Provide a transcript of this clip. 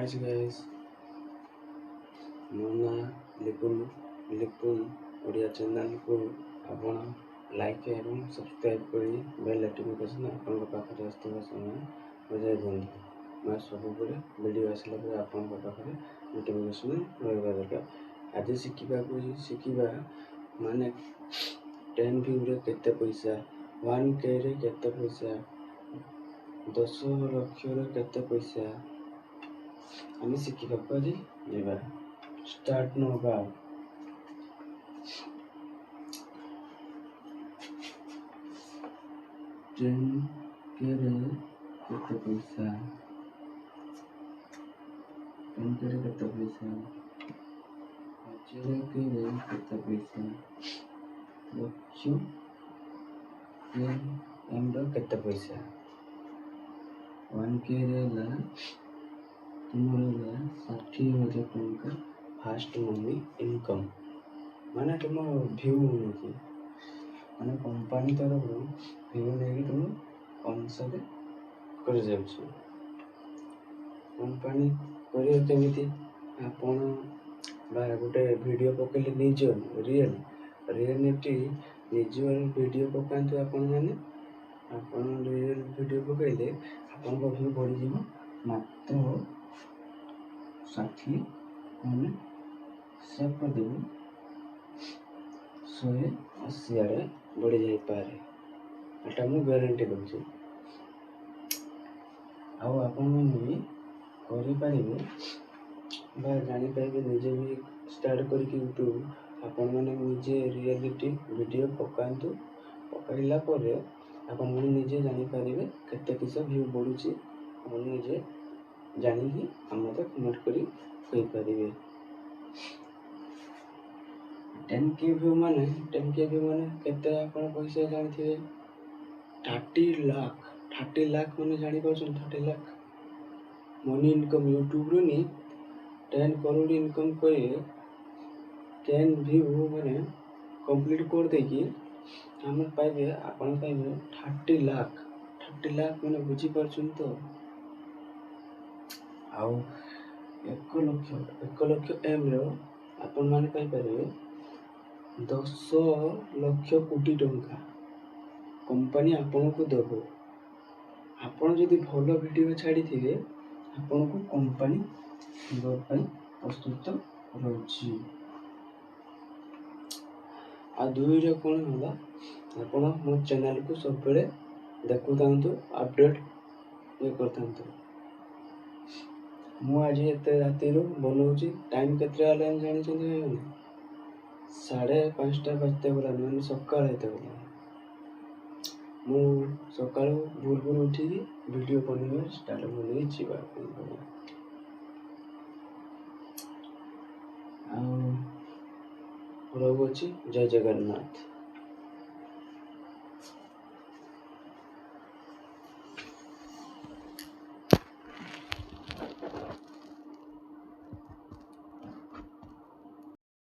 Hi guys, मो ना लिपुन Odia channel को आपण लाइक एवं सब्सक्राइब करी बेल नोटिफिकेशन आपन पाखे आसुवा समय बजाय दिखाँ। मैं सब वीडियो आसला आपन पाखे नोटिफिकेशन रहा दरकार। आज शिखा माने 10 व्यू रे केते पैसा, 1K रे केते पैसा, 10 लाख रे केते पैसा आम शिखा जा स्टार्ट नो गाँव। 10K रे केते पैसा, 10K रे केते पैसा, 1000K रे केते पैसा, लक्ष एम रो केते पैसा, 1K रे ला तुम्हारा 60,000 टंका फास्ट मनी इनकम माने तुम व्यू नहीं माने कंपनी तरफ व्यू नहीं तुम अनुसार कर जाउछ। कंपनी करियो केमिति आपण बा गोटे वीडियो पकेले निज रियलिटी निजुअल वीडियो पकांतु आपण माने आपण रियल वीडियो पकेले आपण को व्यू बढ़ी जीवो मात्र 60 माने सेव कर देबो 180 आड़े बढ़ी जाई पारे। एटा मु गारंटी दउछि। आउ आपण भी करि पारिबे बा जानि पाइबे निजे भी स्टार्ट करके यूट्यूब आपण माने निजे रियलिटी वीडियो पकांतु पकाइला परे आपण माने निजे जानि पारिबे केते किस व्यू बढ़ुछि आपण निजे जानि कि हम तो कमेंट करी कहि पारिबे। 10K व्यू माने केते आपण पैसा जानिथिबे 30 लाख माने जानि पाछन 30 लाख मनी इनकम यूट्यूब रो नी 10 करोड़ इनकम करे 10 व्यू माने कंप्लीट कर देकी हम पाइबे आपण पाइबे 30 लाख माने बुझी परछन तो आउ 1 लाख एम रो आपण माने पाइ पारे 10 लाख कोटी टंका कंपनी आपण को देबो। आपण जदि भलो वीडियो छाड़ी थिबे आपण को कंपनी देबो पई प्रस्तुत रहउछि। आ दुई रे कोन होला आपण मो चैनल को सब बेले देखु तांतु अपडेट ये करतांतु। मु आज एते राति रो बनौछि टाइम केते आले जानि छथि 5:30 बजते गला माने सकाळ हेते गला मु सकाळ भोर उठी वीडियो बनवे स्टार्ट बनई छिबा आ रहउछि। जय जगन्नाथ।